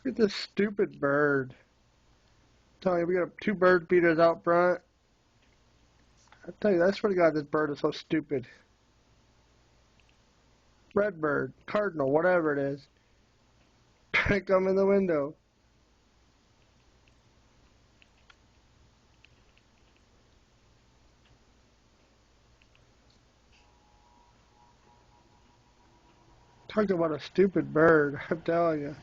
Look at this stupid bird. I'm telling you, we got two bird feeders out front. I tell you, I swear to God, this bird is so stupid. Redbird, cardinal, whatever it is. Trying to come in the window. Talk about a stupid bird, I'm telling you.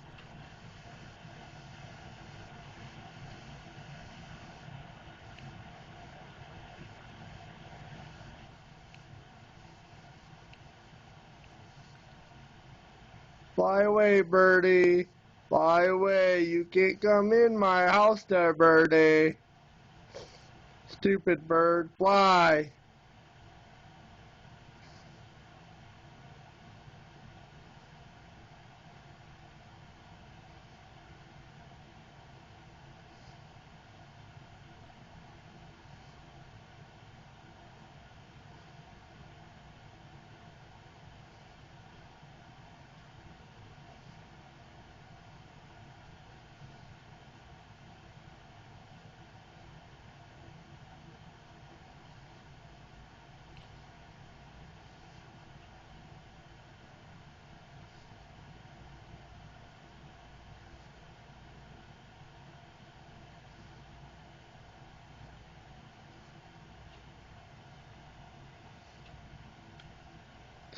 Fly away, birdie. Fly away. You can't come in my house there, birdie. Stupid bird, fly.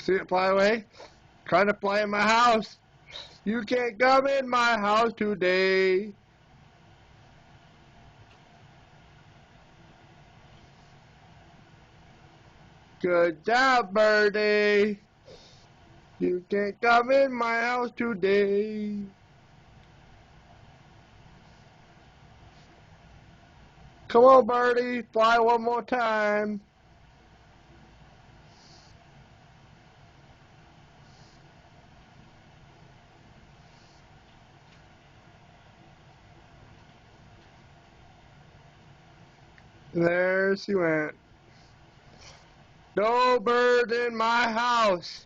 See it fly away? Trying to fly in my house. You can't come in my house today. Good job, birdie. You can't come in my house today. Come on, birdie. Fly one more time. There she went. No bird in my house.